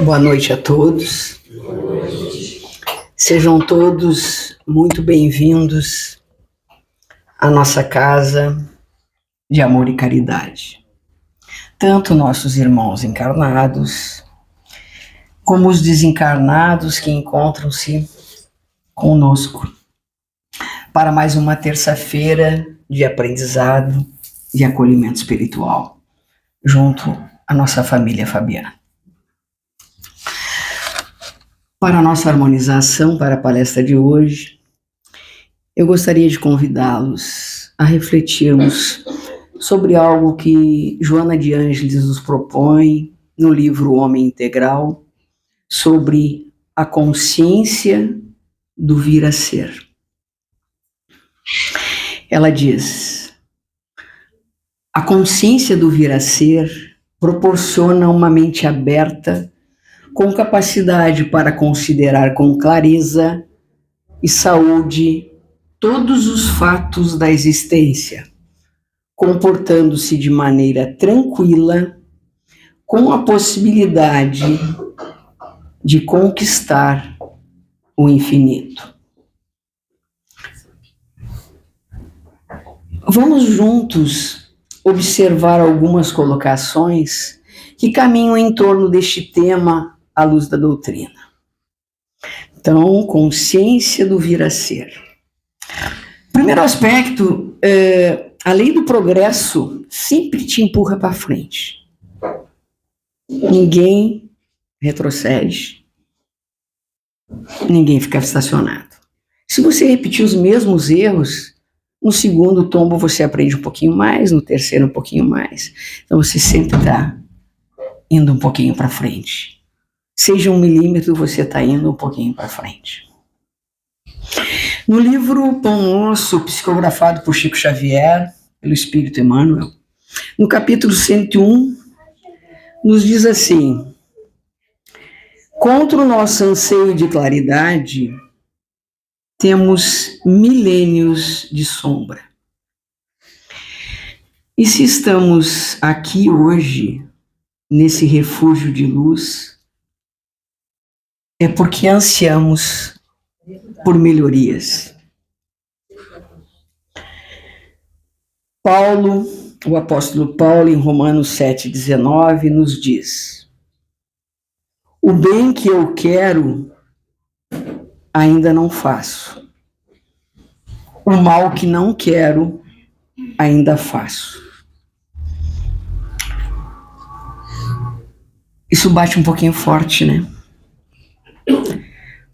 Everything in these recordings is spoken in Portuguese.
Boa noite a todos. Sejam todos muito bem-vindos à nossa casa de amor e caridade. Tanto nossos irmãos encarnados, como os desencarnados que encontram-se conosco para mais uma terça-feira de aprendizado e acolhimento espiritual, junto à nossa família Fabiana. Para a nossa harmonização, para a palestra de hoje, eu gostaria de convidá-los a refletirmos sobre algo que Joana de Ângeles nos propõe no livro Homem Integral, sobre a consciência do vir a ser. Ela diz: a consciência do vir a ser proporciona uma mente aberta, com capacidade para considerar com clareza e saúde todos os fatos da existência, comportando-se de maneira tranquila, com a possibilidade de conquistar o infinito. Vamos juntos observar algumas colocações que caminham em torno deste tema à luz da doutrina. Então, consciência do vir a ser. Primeiro aspecto, a lei do progresso sempre te empurra para frente. Ninguém retrocede, ninguém fica estacionado. Se você repetir os mesmos erros, no segundo tombo você aprende um pouquinho mais, no terceiro um pouquinho mais. Então você sempre está indo um pouquinho para frente. Seja 1 milímetro, você está indo um pouquinho para frente. No livro Pão Nosso, psicografado por Chico Xavier, pelo Espírito Emmanuel, no capítulo 101, nos diz assim: contra o nosso anseio de claridade, temos milênios de sombra. E se estamos aqui hoje, nesse refúgio de luz, é porque ansiamos por melhorias. Paulo, o apóstolo Paulo, em Romanos 7,19, nos diz: o bem que eu quero, ainda não faço. O mal que não quero, ainda faço. Isso bate um pouquinho forte, né?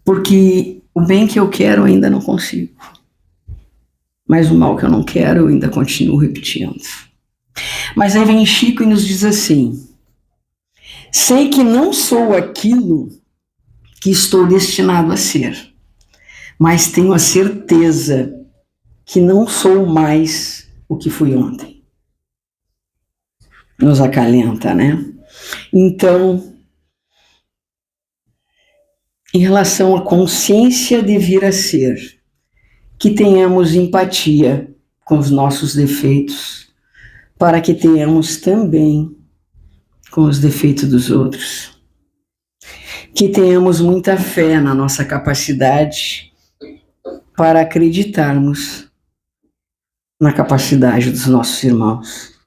Porque o bem que eu quero eu ainda não consigo. Mas o mal que eu não quero eu ainda continuo repetindo. Mas aí vem Chico e nos diz assim: sei que não sou aquilo que estou destinado a ser, mas tenho a certeza que não sou mais o que fui ontem. Nos acalenta, né? Então, em relação à consciência de vir a ser, que tenhamos empatia com os nossos defeitos, para que tenhamos também com os defeitos dos outros. Que tenhamos muita fé na nossa capacidade para acreditarmos na capacidade dos nossos irmãos.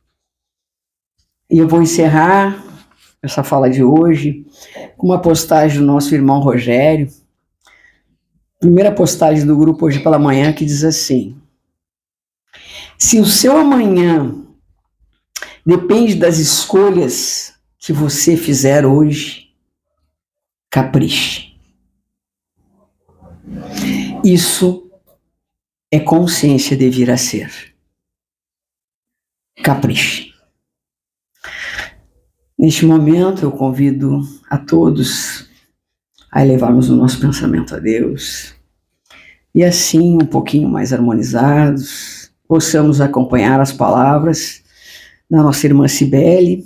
E eu vou encerrar essa fala de hoje com uma postagem do nosso irmão Rogério, primeira postagem do grupo hoje pela manhã, que diz assim: se o seu amanhã depende das escolhas que você fizer hoje, capriche. Isso é consciência de vir a ser. Capriche. Neste momento, eu convido a todos a elevarmos o nosso pensamento a Deus e assim, um pouquinho mais harmonizados, possamos acompanhar as palavras da nossa irmã Cibele,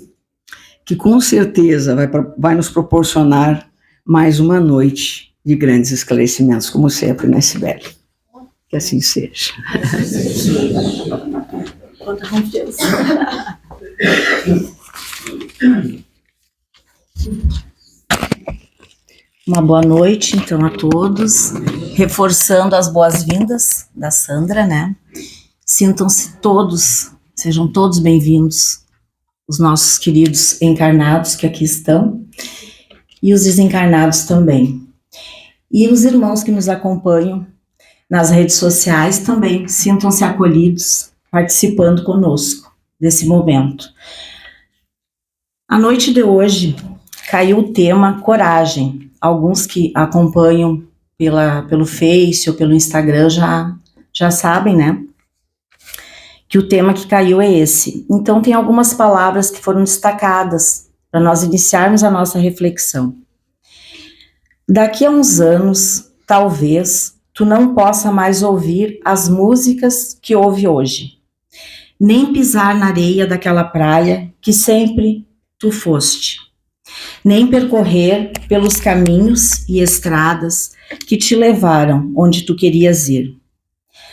que com certeza vai nos proporcionar mais uma noite de grandes esclarecimentos, como sempre, né, Cibele? Que assim seja. Quanta confiança. Uma boa noite, então, a todos. Reforçando as boas-vindas da Sandra, né? Sintam-se todos, sejam todos bem-vindos, os nossos queridos encarnados que aqui estão, e os desencarnados também. E os irmãos que nos acompanham nas redes sociais também, sintam-se acolhidos, participando conosco desse momento. A noite de hoje caiu o tema coragem. Alguns que acompanham pelo Face ou pelo Instagram já sabem, né? Que o tema que caiu é esse. Então, tem algumas palavras que foram destacadas para nós iniciarmos a nossa reflexão. Daqui a uns anos, talvez, tu não possa mais ouvir as músicas que ouve hoje, nem pisar na areia daquela praia que sempre tu foste, nem percorrer pelos caminhos e estradas que te levaram onde tu querias ir.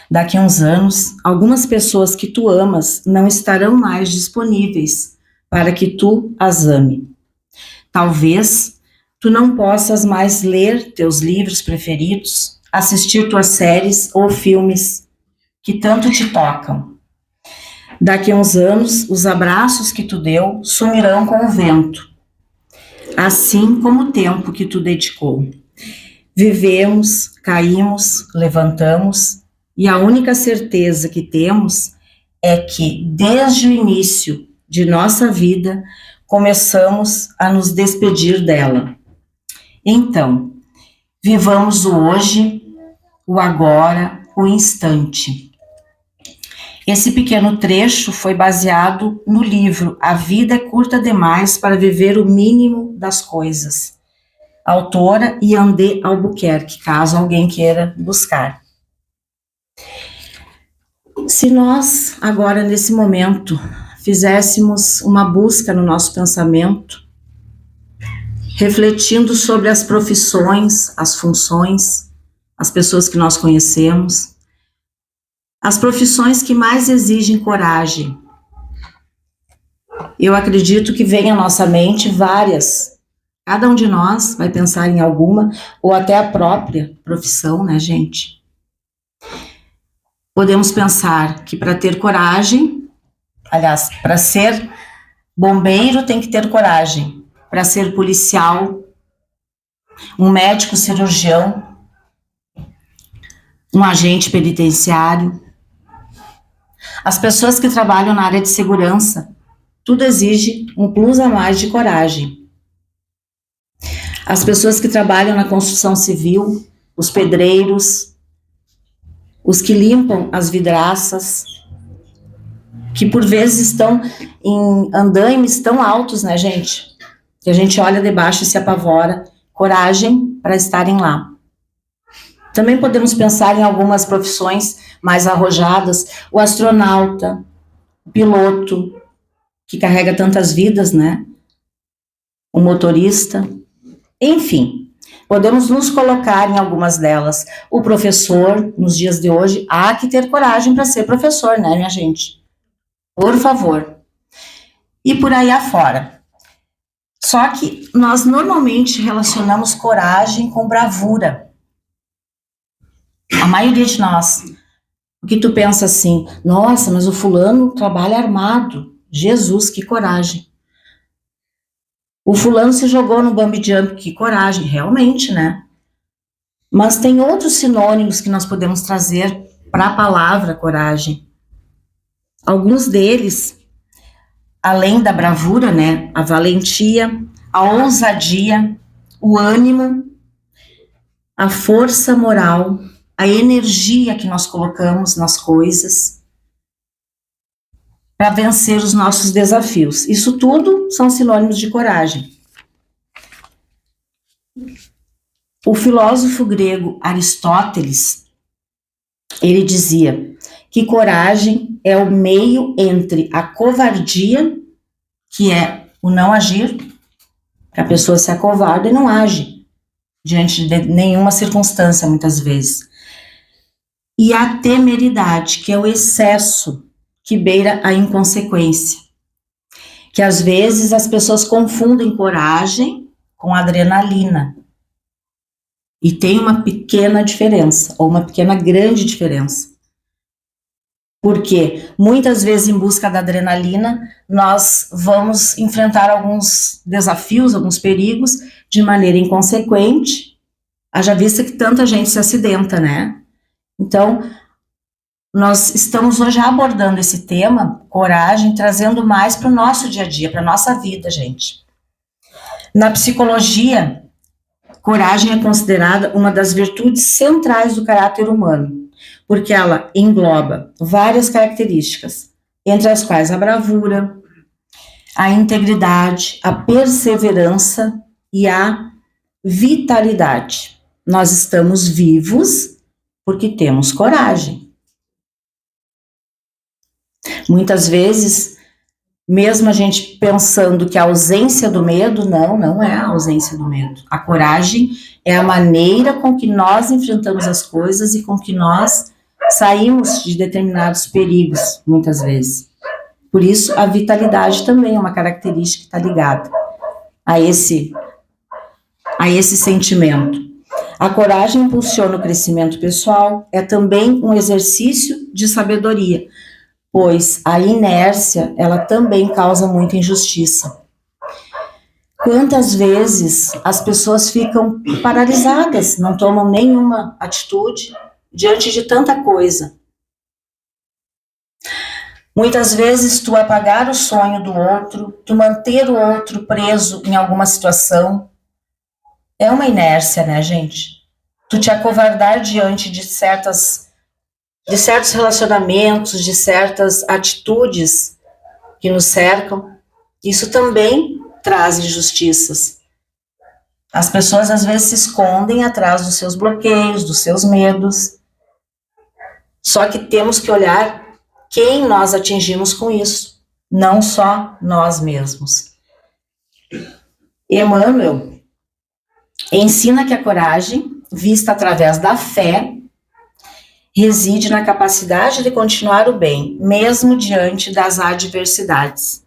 Daqui a uns anos, algumas pessoas que tu amas não estarão mais disponíveis para que tu as ame. Talvez tu não possas mais ler teus livros preferidos, assistir tuas séries ou filmes que tanto te tocam. Daqui a uns anos, os abraços que tu deu sumirão com o vento, assim como o tempo que tu dedicou. Vivemos, caímos, levantamos, e a única certeza que temos é que, desde o início de nossa vida, começamos a nos despedir dela. Então, vivamos o hoje, o agora, o instante. Esse pequeno trecho foi baseado no livro A Vida é Curta Demais para Viver o Mínimo das Coisas. Autora Yandé Albuquerque, caso alguém queira buscar. Se nós, agora nesse momento, fizéssemos uma busca no nosso pensamento, refletindo sobre as profissões, as funções, as pessoas que nós conhecemos, as profissões que mais exigem coragem. Eu acredito que vem à nossa mente várias. Cada um de nós vai pensar em alguma, ou até a própria profissão, né, gente? Podemos pensar que para ter coragem, aliás, para ser bombeiro tem que ter coragem. Para ser policial, um médico cirurgião, um agente penitenciário, as pessoas que trabalham na área de segurança, tudo exige um plus a mais de coragem. As pessoas que trabalham na construção civil, os pedreiros, os que limpam as vidraças, que por vezes estão em andaimes tão altos, né, gente? Que a gente olha debaixo e se apavora. Coragem para estarem lá. Também podemos pensar em algumas profissões mais arrojadas, o astronauta, o piloto, que carrega tantas vidas, né? O motorista, enfim, podemos nos colocar em algumas delas. O professor, nos dias de hoje, há que ter coragem para ser professor, né, minha gente? Por favor. E por aí afora. Só que nós normalmente relacionamos coragem com bravura. A maioria de nós. Porque tu pensa assim, nossa, mas o fulano trabalha armado. Jesus, que coragem. O fulano se jogou no bungee jump, que coragem, realmente, né? Mas tem outros sinônimos que nós podemos trazer para a palavra coragem. Alguns deles, além da bravura, né? A valentia, a ousadia, o ânimo, a força moral, a energia que nós colocamos nas coisas para vencer os nossos desafios. Isso tudo são sinônimos de coragem. O filósofo grego Aristóteles, ele dizia que coragem é o meio entre a covardia, que é o não agir, que a pessoa se acovarda e não age diante de nenhuma circunstância, muitas vezes, e a temeridade, que é o excesso que beira a inconsequência, que às vezes as pessoas confundem coragem com adrenalina. E tem uma pequena diferença, ou uma pequena grande diferença. Porque muitas vezes, em busca da adrenalina, nós vamos enfrentar alguns desafios, alguns perigos, de maneira inconsequente, haja vista que tanta gente se acidenta, né? Então, nós estamos hoje abordando esse tema, coragem, trazendo mais para o nosso dia a dia, para a nossa vida, gente. Na psicologia, coragem é considerada uma das virtudes centrais do caráter humano, porque ela engloba várias características, entre as quais a bravura, a integridade, a perseverança e a vitalidade. Nós estamos vivos porque temos coragem. Muitas vezes, mesmo a gente pensando que a ausência do medo, não é a ausência do medo. A coragem é a maneira com que nós enfrentamos as coisas e com que nós saímos de determinados perigos, muitas vezes. Por isso, a vitalidade também é uma característica que está ligada a esse sentimento. A coragem impulsiona o crescimento pessoal, é também um exercício de sabedoria, pois a inércia, ela também causa muita injustiça. Quantas vezes as pessoas ficam paralisadas, não tomam nenhuma atitude diante de tanta coisa. Muitas vezes tu apagar o sonho do outro, tu manter o outro preso em alguma situação, é uma inércia, né, gente? Tu te acovardar diante de certos relacionamentos, de certas atitudes que nos cercam, isso também traz injustiças. As pessoas às vezes se escondem atrás dos seus bloqueios, dos seus medos. Só que temos que olhar quem nós atingimos com isso, não só nós mesmos. Emmanuel ensina que a coragem, vista através da fé, reside na capacidade de continuar o bem, mesmo diante das adversidades,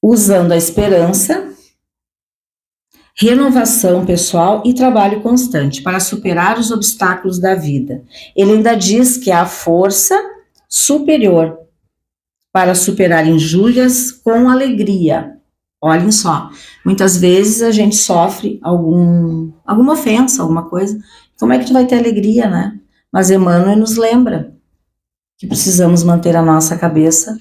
usando a esperança, renovação pessoal e trabalho constante para superar os obstáculos da vida. Ele ainda diz que há força superior para superar injúrias com alegria. Olhem só, muitas vezes a gente sofre alguma ofensa, alguma coisa. Como é que tu vai ter alegria, né? Mas Emmanuel nos lembra que precisamos manter a nossa cabeça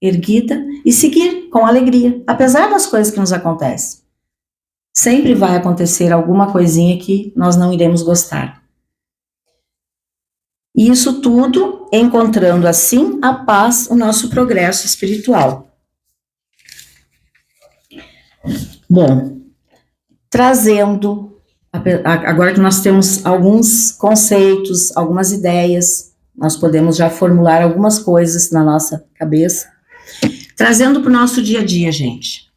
erguida e seguir com alegria, apesar das coisas que nos acontecem. Sempre vai acontecer alguma coisinha que nós não iremos gostar. E isso tudo encontrando assim a paz, o nosso progresso espiritual. Bom, trazendo, agora que nós temos alguns conceitos, algumas ideias, nós podemos já formular algumas coisas na nossa cabeça, trazendo para o nosso dia a dia, gente.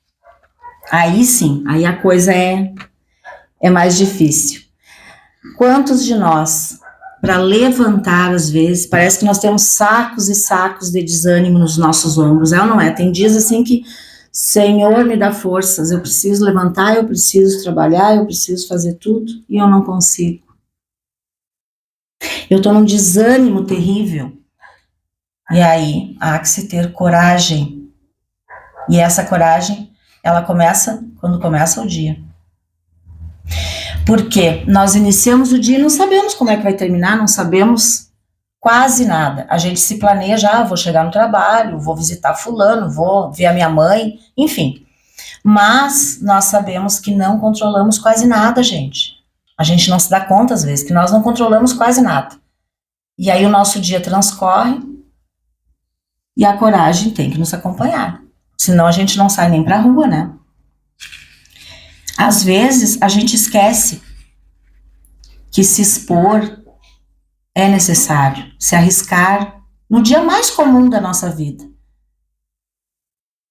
Aí sim, aí a coisa é mais difícil. Quantos de nós, para levantar às vezes, parece que nós temos sacos e sacos de desânimo nos nossos ombros, é ou não é? Tem dias assim que, Senhor, me dá forças, eu preciso levantar, eu preciso trabalhar, eu preciso fazer tudo, e eu não consigo. Eu estou num desânimo terrível. E aí, há que se ter coragem. E essa coragem, ela começa quando começa o dia. Porque nós iniciamos o dia e não sabemos como é que vai terminar, não sabemos quase nada. A gente se planeja, vou chegar no trabalho, vou visitar fulano, vou ver a minha mãe, enfim. Mas nós sabemos que não controlamos quase nada, gente. A gente não se dá conta, às vezes, que nós não controlamos quase nada. E aí o nosso dia transcorre e a coragem tem que nos acompanhar. Senão a gente não sai nem pra rua, né? Às vezes a gente esquece que se expor é necessário, se arriscar no dia mais comum da nossa vida.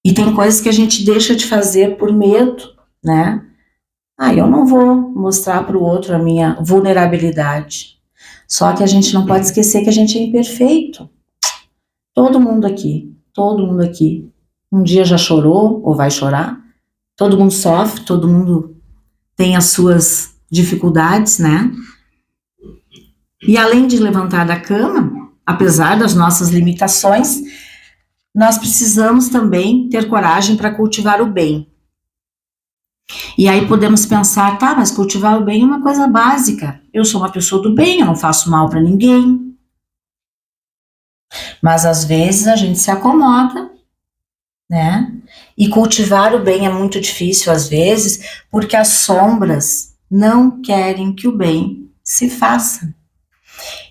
E tem coisas que a gente deixa de fazer por medo, né? Eu não vou mostrar para o outro a minha vulnerabilidade. Só que a gente não pode esquecer que a gente é imperfeito. Todo mundo aqui, um dia já chorou ou vai chorar. Todo mundo sofre, todo mundo tem as suas dificuldades, né? E além de levantar da cama, apesar das nossas limitações, nós precisamos também ter coragem para cultivar o bem. E aí podemos pensar, tá, mas cultivar o bem é uma coisa básica. Eu sou uma pessoa do bem, eu não faço mal para ninguém. Mas às vezes a gente se acomoda, né? E cultivar o bem é muito difícil às vezes, porque as sombras não querem que o bem se faça.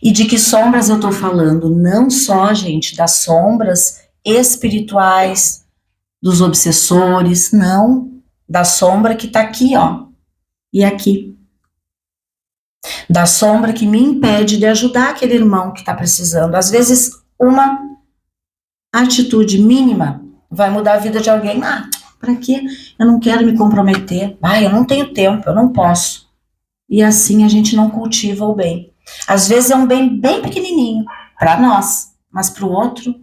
E de que sombras eu estou falando? Não só, gente, das sombras espirituais, dos obsessores, não, da sombra que está aqui, ó, e aqui. Da sombra que me impede de ajudar aquele irmão que está precisando. Às vezes, uma atitude mínima vai mudar a vida de alguém. Ah, para quê? Eu não quero me comprometer. Ah, eu não tenho tempo, eu não posso. E assim a gente não cultiva o bem. Às vezes é um bem bem pequenininho para nós, mas para o outro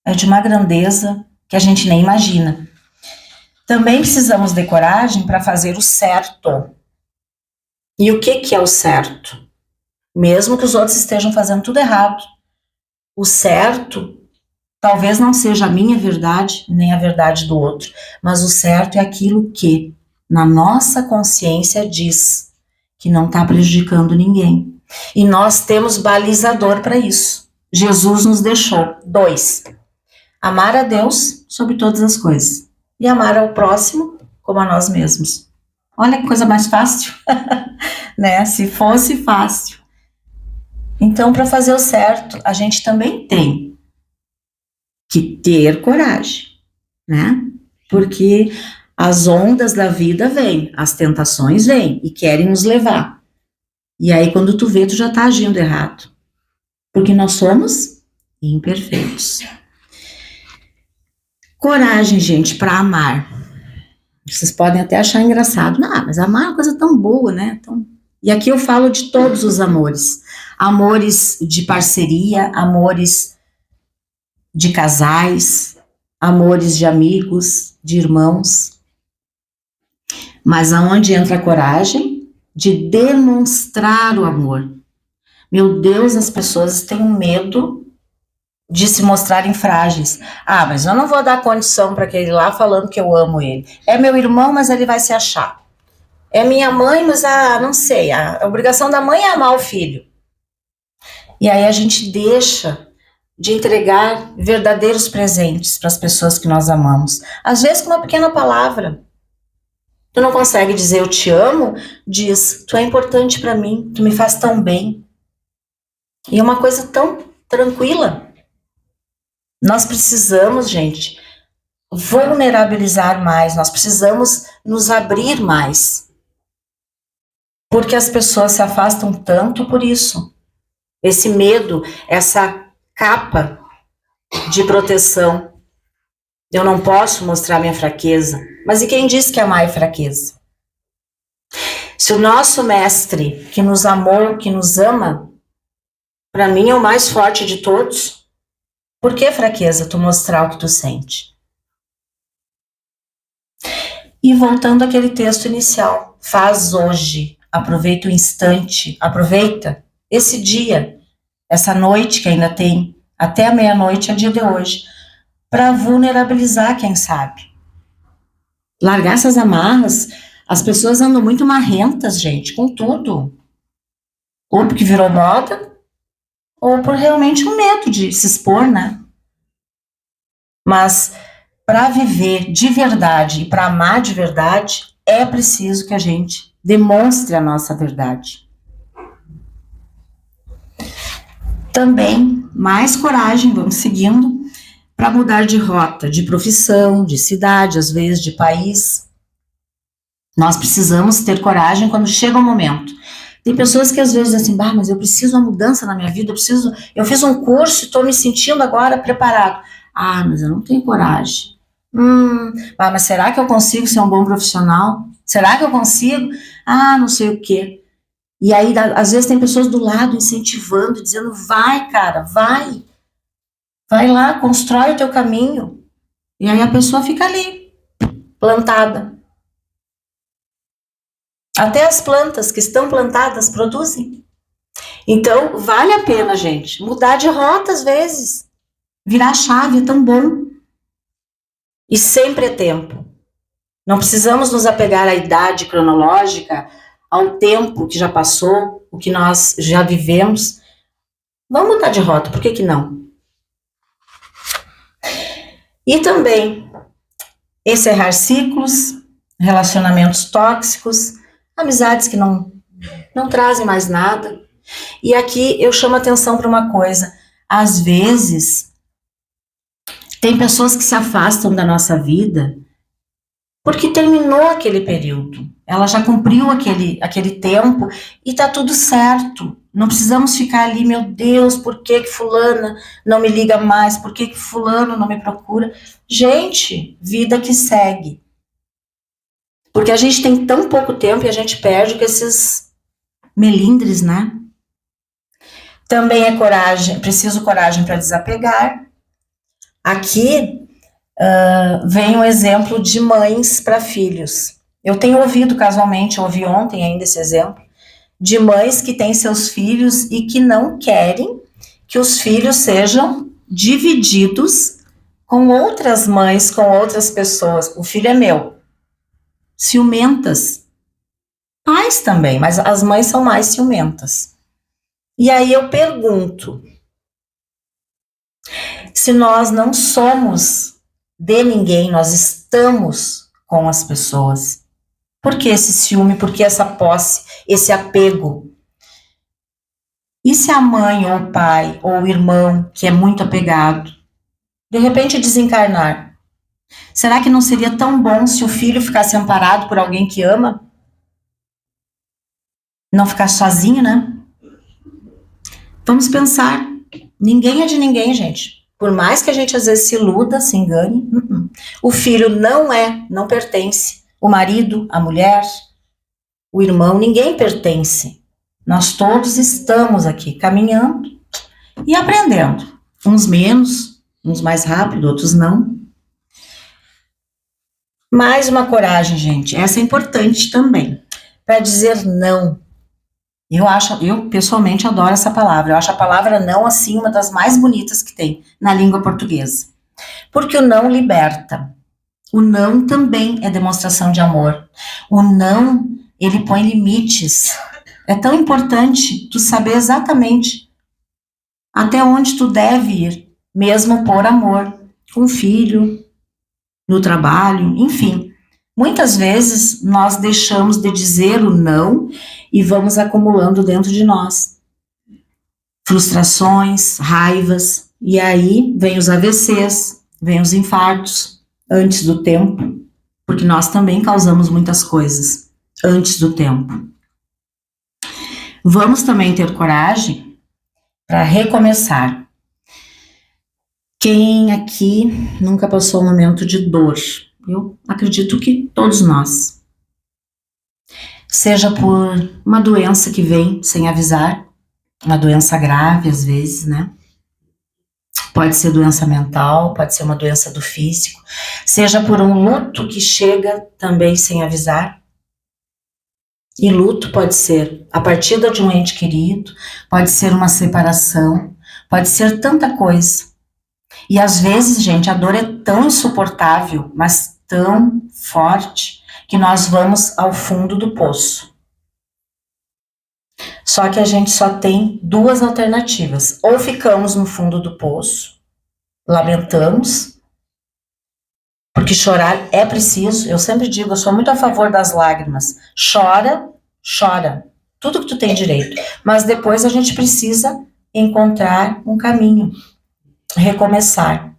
é de uma grandeza que a gente nem imagina. Também precisamos de coragem para fazer o certo. E o que é o certo? Mesmo que os outros estejam fazendo tudo errado. O certo talvez não seja a minha verdade, nem a verdade do outro, mas o certo é aquilo que, na nossa consciência, diz que não está prejudicando ninguém. E nós temos balizador para isso. Jesus nos deixou 2. Amar a Deus sobre todas as coisas e amar ao próximo como a nós mesmos. Olha que coisa mais fácil, né? Se fosse fácil. Então, para fazer o certo, a gente também tem que ter coragem, né? Porque as ondas da vida vêm, as tentações vêm e querem nos levar. E aí, quando tu vê, tu já tá agindo errado. Porque nós somos imperfeitos. Coragem, gente, para amar. Vocês podem até achar engraçado. Não, mas amar é uma coisa tão boa, né? Então, e aqui eu falo de todos os amores. Amores de parceria, amores de casais, amores de amigos, de irmãos. Mas aonde entra a coragem de demonstrar o amor? Meu Deus, as pessoas têm medo de se mostrarem frágeis. Ah, mas eu não vou dar condição para aquele lá falando que eu amo ele. É meu irmão, mas ele vai se achar. É minha mãe, mas não sei. A obrigação da mãe é amar o filho. E aí a gente deixa de entregar verdadeiros presentes para as pessoas que nós amamos. Às vezes com uma pequena palavra. Tu não consegue dizer eu te amo, diz tu é importante para mim, tu me faz tão bem. E é uma coisa tão tranquila. Nós precisamos, gente, vulnerabilizar mais, nós precisamos nos abrir mais. Porque as pessoas se afastam tanto por isso. Esse medo, essa capa de proteção. Eu não posso mostrar minha fraqueza. Mas e quem disse que amar é fraqueza? Se o nosso mestre, que nos amou, que nos ama, para mim é o mais forte de todos, por que fraqueza tu mostrar o que tu sente? E voltando àquele texto inicial, faz hoje, aproveita o instante, aproveita esse dia, essa noite que ainda tem, até a meia-noite é dia de hoje, para vulnerabilizar quem sabe. Largar essas amarras, as pessoas andam muito marrentas, gente, com tudo. Ou porque virou moda, ou por realmente um medo de se expor, né? Mas para viver de verdade e para amar de verdade, é preciso que a gente demonstre a nossa verdade. Também, mais coragem, vamos seguindo, para mudar de rota, de profissão, de cidade, às vezes de país. Nós precisamos ter coragem quando chega o momento. Tem pessoas que às vezes dizem assim, mas eu preciso uma mudança na minha vida, eu fiz um curso e estou me sentindo agora preparado. Ah, mas eu não tenho coragem. Mas será que eu consigo ser um bom profissional? Será que eu consigo? Ah, não sei o quê. E aí, às vezes, tem pessoas do lado incentivando, dizendo, vai, cara, vai. Vai lá, constrói o teu caminho. E aí a pessoa fica ali, plantada. Até as plantas que estão plantadas produzem. Então, vale a pena, gente, mudar de rota às vezes. Virar a chave é tão bom. E sempre é tempo. Não precisamos nos apegar à idade cronológica, ao tempo que já passou, o que nós já vivemos. Vamos mudar de rota, por que não? E também encerrar ciclos, relacionamentos tóxicos, amizades que não trazem mais nada. E aqui eu chamo a atenção para uma coisa. Às vezes, tem pessoas que se afastam da nossa vida porque terminou aquele período. Ela já cumpriu aquele tempo e tá tudo certo. Não precisamos ficar ali, meu Deus, por que fulana não me liga mais? Por que fulano não me procura? Gente, vida que segue. Porque a gente tem tão pouco tempo e a gente perde com esses melindres, né? Também é coragem, preciso coragem para desapegar. Aqui vem um exemplo de mães para filhos. Eu tenho ouvido casualmente, ouvi ontem ainda esse exemplo, de mães que têm seus filhos e que não querem que os filhos sejam divididos com outras mães, com outras pessoas. O filho é meu. Ciumentas. Pais também, mas as mães são mais ciumentas. E aí eu pergunto, se nós não somos de ninguém, nós estamos com as pessoas, por que esse ciúme, por que essa posse, esse apego? E se a mãe ou o pai ou o irmão, que é muito apegado, de repente desencarnar? Será que não seria tão bom se o filho ficasse amparado por alguém que ama? Não ficar sozinho, né? Vamos pensar, ninguém é de ninguém, gente. Por mais que a gente às vezes se iluda, se engane, o filho não pertence. O marido, a mulher, o irmão, ninguém pertence. Nós todos estamos aqui caminhando e aprendendo. Uns menos, uns mais rápido, outros não. Mais uma coragem, gente. Essa é importante também. Para dizer não. Eu pessoalmente adoro essa palavra. Eu acho a palavra não, assim, uma das mais bonitas que tem na língua portuguesa. Porque o não liberta. O não também é demonstração de amor. O não, ele põe limites. É tão importante tu saber exatamente até onde tu deve ir, mesmo por amor, com o filho, no trabalho, enfim. Muitas vezes nós deixamos de dizer o não e vamos acumulando dentro de nós frustrações, raivas, e aí vem os AVCs, vem os infartos antes do tempo, porque nós também causamos muitas coisas antes do tempo. Vamos também ter coragem para recomeçar. Quem aqui nunca passou um momento de dor? Eu acredito que todos nós. Seja por uma doença que vem sem avisar, uma doença grave às vezes, né? Pode ser doença mental, pode ser uma doença do físico, seja por um luto que chega também sem avisar. E luto pode ser a partida de um ente querido, pode ser uma separação, pode ser tanta coisa. E às vezes, gente, a dor é tão insuportável, mas tão forte, que nós vamos ao fundo do poço. Só que a gente só tem duas alternativas. Ou ficamos no fundo do poço, lamentamos, porque chorar é preciso. Eu sempre digo, eu sou muito a favor das lágrimas. Chora, chora. Tudo que tu tem direito. Mas depois a gente precisa encontrar um caminho. Recomeçar.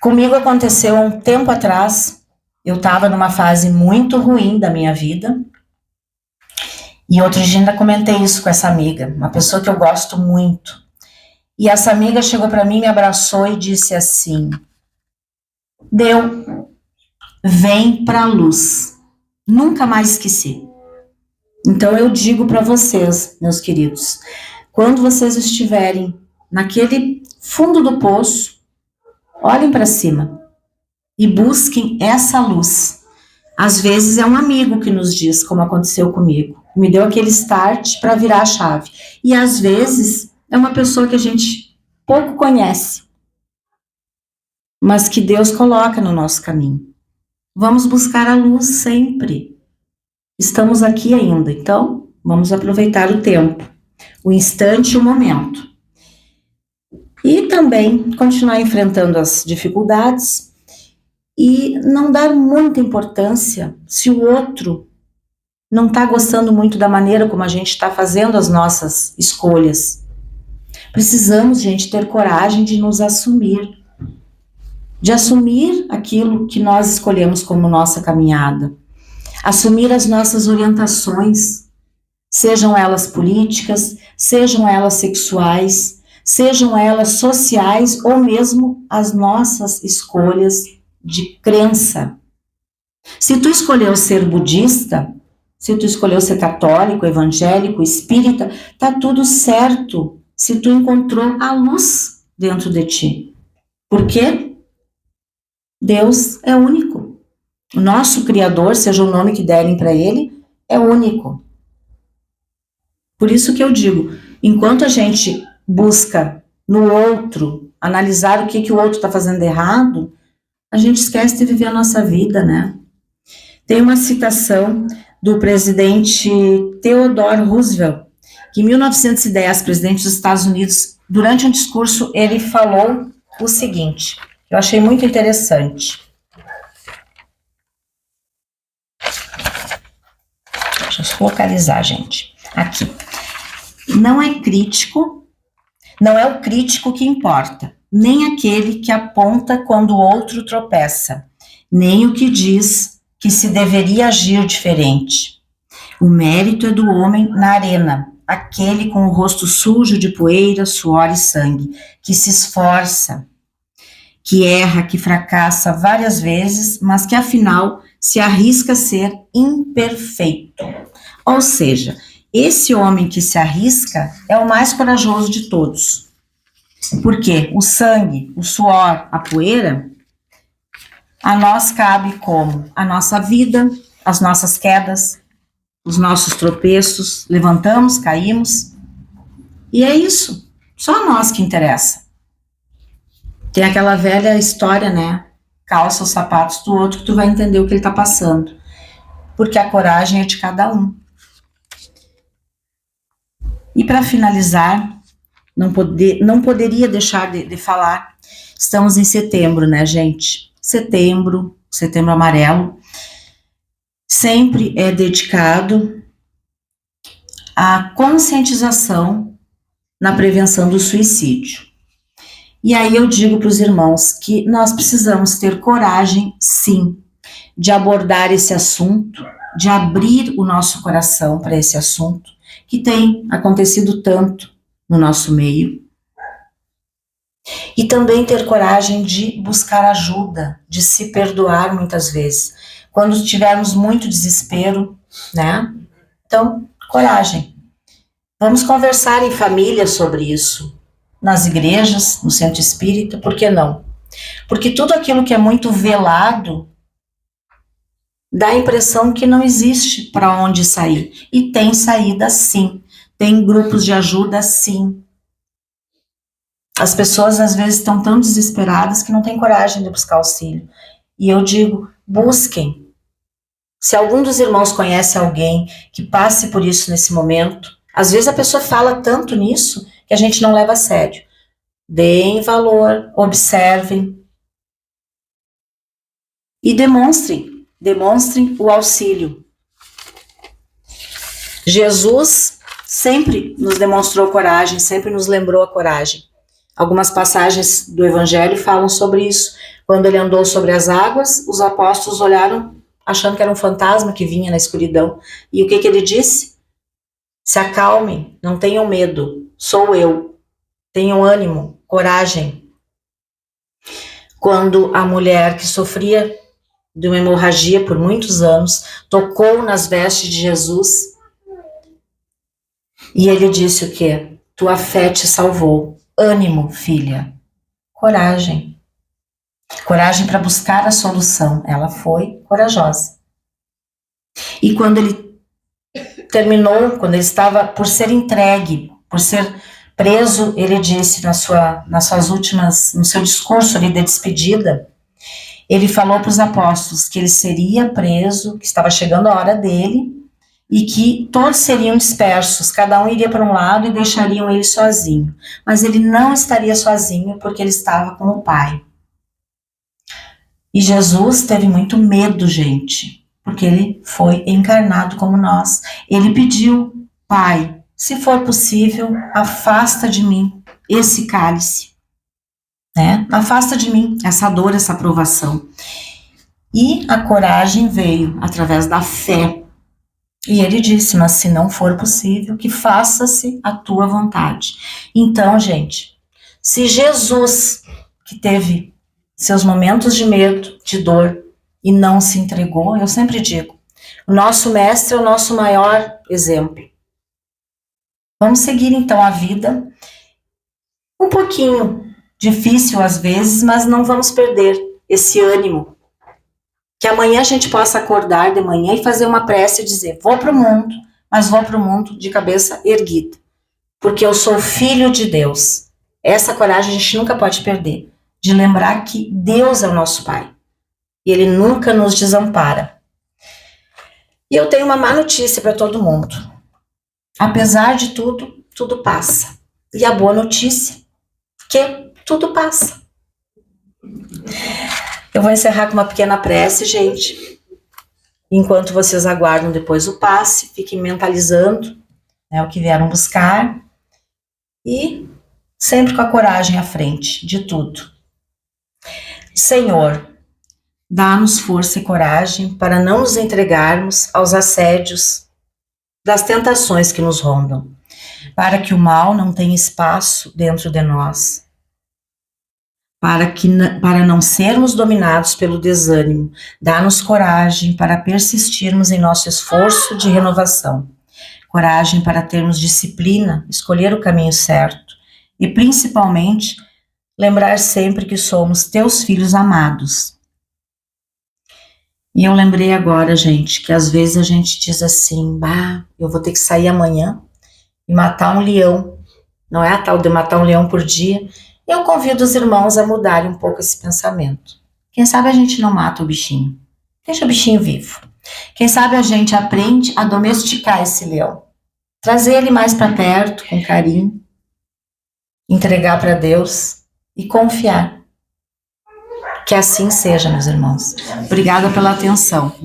Comigo aconteceu há um tempo atrás, eu estava numa fase muito ruim da minha vida, e outro dia ainda comentei isso com essa amiga, uma pessoa que eu gosto muito, e essa amiga chegou para mim, me abraçou e disse assim: deu, vem pra luz, nunca mais esqueci. Então eu digo para vocês, meus queridos, quando vocês estiverem naquele fundo do poço, olhem para cima e busquem essa luz. Às vezes é um amigo que nos diz, como aconteceu comigo. Me deu aquele start para virar a chave. E às vezes é uma pessoa que a gente pouco conhece, mas que Deus coloca no nosso caminho. Vamos buscar a luz sempre. Estamos aqui ainda, então vamos aproveitar o tempo, o instante e o momento. E também continuar enfrentando as dificuldades e não dar muita importância se o outro não está gostando muito da maneira como a gente está fazendo as nossas escolhas. Precisamos, gente, ter coragem de nos assumir, de assumir aquilo que nós escolhemos como nossa caminhada, assumir as nossas orientações, sejam elas políticas, sejam elas sexuais, sejam elas sociais ou mesmo as nossas escolhas de crença. Se tu escolheu ser budista, se tu escolheu ser católico, evangélico, espírita, tá tudo certo se tu encontrou a luz dentro de ti. Por quê? Deus é único. O nosso Criador, seja o nome que derem para ele, é único. Por isso que eu digo, enquanto a gente busca no outro, analisar o que o outro está fazendo de errado, a gente esquece de viver a nossa vida, né? Tem uma citação do presidente Theodore Roosevelt, que em 1910, presidente dos Estados Unidos, durante um discurso, ele falou o seguinte, eu achei muito interessante. Deixa eu localizar, gente. Aqui. Não é o crítico que importa, nem aquele que aponta quando o outro tropeça, nem o que diz que se deveria agir diferente. O mérito é do homem na arena, aquele com o rosto sujo de poeira, suor e sangue, que se esforça, que erra, que fracassa várias vezes, mas que afinal se arrisca a ser imperfeito. Ou seja, esse homem que se arrisca é o mais corajoso de todos. Porque o sangue, o suor, a poeira, a nós cabe como a nossa vida, as nossas quedas, os nossos tropeços, levantamos, caímos, e é isso, só a nós que interessa. Tem aquela velha história, né? Calça os sapatos do outro que tu vai entender o que ele está passando, porque a coragem é de cada um. E para finalizar, não poderia deixar de falar, estamos em setembro, né, gente? Setembro amarelo, sempre é dedicado à conscientização na prevenção do suicídio. E aí eu digo para os irmãos que nós precisamos ter coragem, sim, de abordar esse assunto, de abrir o nosso coração para esse assunto, que tem acontecido tanto no nosso meio. E também ter coragem de buscar ajuda, de se perdoar muitas vezes. Quando tivermos muito desespero, né? Então, coragem. Vamos conversar em família sobre isso. Nas igrejas, no centro espírita, por que não? Porque tudo aquilo que é muito velado dá a impressão que não existe para onde sair. E tem saída sim. Tem grupos de ajuda sim. As pessoas às vezes estão tão desesperadas que não têm coragem de buscar auxílio. E eu digo, busquem. Se algum dos irmãos conhece alguém que passe por isso nesse momento, às vezes a pessoa fala tanto nisso que a gente não leva a sério. Deem valor, observem e demonstrem o auxílio. Jesus sempre nos demonstrou coragem, sempre nos lembrou a coragem. Algumas passagens do Evangelho falam sobre isso. Quando ele andou sobre as águas, os apóstolos olharam achando que era um fantasma que vinha na escuridão. E o que ele disse? Se acalmem, não tenham medo, sou eu. Tenham ânimo, coragem. Quando a mulher que sofria de uma hemorragia por muitos anos tocou nas vestes de Jesus e ele disse o quê? Tua fé te salvou. Ânimo, filha. Coragem. Coragem para buscar a solução. Ela foi corajosa. E quando ele terminou, quando ele estava por ser entregue, por ser preso, ele disse no seu discurso ali de despedida, ele falou para os apóstolos que ele seria preso, que estava chegando a hora dele, e que todos seriam dispersos, cada um iria para um lado e deixariam ele sozinho. Mas ele não estaria sozinho, porque ele estava com o Pai. E Jesus teve muito medo, gente, porque ele foi encarnado como nós. Ele pediu: Pai, se for possível, afasta de mim esse cálice, né? Afasta de mim essa dor, essa provação. E a coragem veio através da fé. E ele disse: mas se não for possível, que faça-se a tua vontade. Então, gente, se Jesus, que teve seus momentos de medo, de dor, e não se entregou, eu sempre digo, o nosso mestre é o nosso maior exemplo. Vamos seguir então a vida, um pouquinho difícil às vezes, mas não vamos perder esse ânimo. Que amanhã a gente possa acordar de manhã e fazer uma prece e dizer: vou para o mundo, mas vou para o mundo de cabeça erguida, porque eu sou filho de Deus. Essa coragem a gente nunca pode perder, de lembrar que Deus é o nosso Pai, e Ele nunca nos desampara. E eu tenho uma má notícia para todo mundo. Apesar de tudo, tudo passa. E a boa notícia, que tudo passa. Eu vou encerrar com uma pequena prece, gente. Enquanto vocês aguardam depois o passe, fiquem mentalizando, né, o que vieram buscar. E sempre com a coragem à frente de tudo. Senhor, dá-nos força e coragem para não nos entregarmos aos assédios das tentações que nos rondam, para que o mal não tenha espaço dentro de nós, para não sermos dominados pelo desânimo. Dá-nos coragem para persistirmos em nosso esforço de renovação, coragem para termos disciplina, escolher o caminho certo e, principalmente, lembrar sempre que somos teus filhos amados. E eu lembrei agora, gente, que às vezes a gente diz assim: bah, eu vou ter que sair amanhã e matar um leão. Não é a tal de matar um leão por dia. Eu convido os irmãos a mudarem um pouco esse pensamento. Quem sabe a gente não mata o bichinho. Deixa o bichinho vivo. Quem sabe a gente aprende a domesticar esse leão. Trazer ele mais para perto, com carinho. Entregar para Deus e confiar. Que assim seja, meus irmãos. Obrigada pela atenção.